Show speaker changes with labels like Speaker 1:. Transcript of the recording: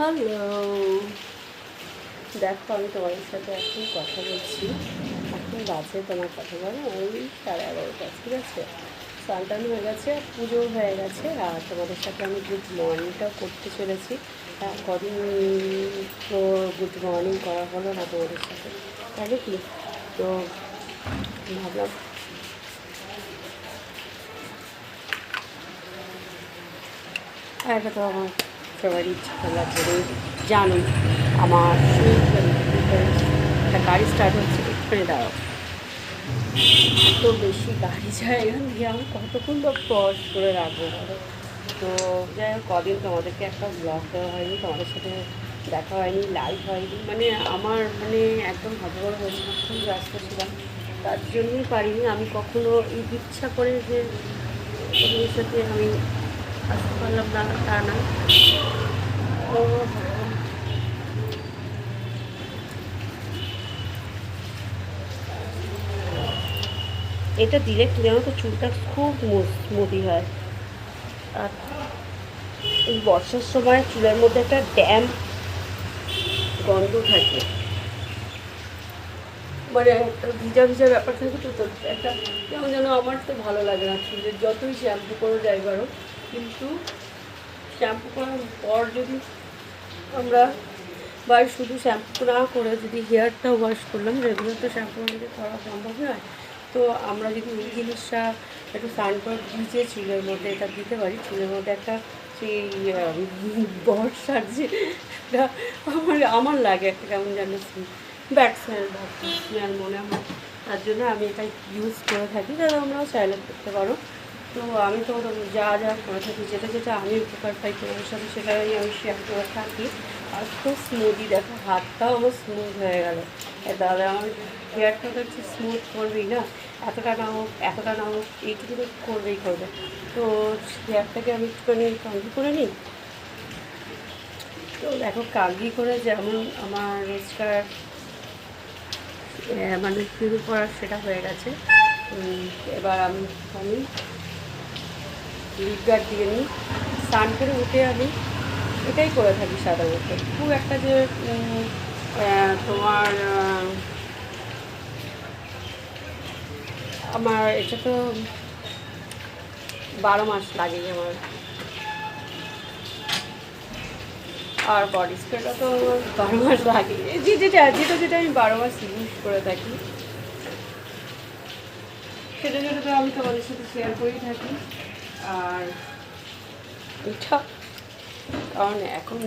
Speaker 1: Hello, দেখো আমি তোমাদের সাথে এখন কথা বলছি। এখন বাজে তোমার কথা বলো ওই 11:30, ঠিক আছে? স্নান হয়ে গেছে, পুজো হয়ে গেছে, আর তোমাদের সাথে আমি গুড মর্নিংটাও করতে চলেছি। কদিন তো গুড মর্নিং করা হলো না তোমাদের সাথে, তাই কি? তো ভাবলাম এটা তো আমার ফেভারিট খেলা, ধরেই জানোই আমার একটা গাড়ি স্টার্ট হচ্ছে, এখানে দাঁড়াও। এত বেশি গাড়ি যায় এখান থেকে, আমি কতক্ষণ বা পজ করে রাখবো বলো? তো যাই হোক, কদিন তোমাদেরকে একটা ব্লগ দেওয়া হয়নি, তোমাদের সাথে দেখা হয়নি, লাইভ হয়নি, মানে আমার মানে একদম হজবড় হয়েছিল, খুব ব্যস্ত ছিলাম, তার জন্যই পারিনি। আমি কখনো ইচ্ছা করে যে ওদের সাথে আমি আসতে পারলাম না তা না। এটা দিলে কি জানো তো, চুলটা খুব স্মুদি হয়। আর এই বর্ষার সময় চুলের মধ্যে একটা ড্যাম গন্ধ থাকে, মানে একটা ভিজা ভিজা ব্যাপার থাকে, তো একটা কেমন যেন আমার তো ভালো লাগে না চুলের, যতই শ্যাম্পু করে যাই পারো। কিন্তু শ্যাম্পু করার পর যদি আমরা বা শুধু শ্যাম্পু না করে যদি হেয়ারটাও ওয়াশ করলাম, রেগুলার তো শ্যাম্পু আমাদের করা সম্ভব নয়, তো আমরা যদি এই জিনিসটা একটু সানপ্রোড ভিজে চুলের মধ্যে এটা দিতে পারি, চুলের মধ্যে একটা সেই বর্ষার যে আমার আমার লাগে একটা কেমন যেন ব্যাড স্মেল মনে হয়, তার জন্য আমি এটা ইউজ করে থাকি, যারা আমরাও চাইলে করতে পারো। তো আমি তো যা যা করে থাকি, যেটা যেটা আমি উপকার পাই তোমার সাথে, সেটাই আমি শেয়ার করে থাকি। আর খুব স্মুদি, দেখো হাতটাও আমার স্মুথ হয়ে গেল। তাহলে আমার হেয়ারটা তো একটু স্মুথ করবেই না, এতটা না হোক এইটুকু তো করবেই করবে। তো হেয়ারটাকে আমি একটুখানি কালজি করে নিই। তো দেখো কালজি করে যেমন আমার রোজকার মানে শুরু করার সেটা হয়ে গেছে। এবার আমি লিপ গার্ড দিয়ে নিই, স্নান করে উঠে আমি এটাই করে থাকি সাধারণত। খুব একটা যে তোমার আমার এটা তো 12 মাস লাগে আমার, আর বডি স্প্রেটা তো আমার 12 মাস লাগে, যেটা যেটা যেটা আমি 12 মাস ইউজ করে থাকি, সেটা যেটা তো আমি তোমাদের সাথে শেয়ার করেই থাকি। আর এটা কারণ এখন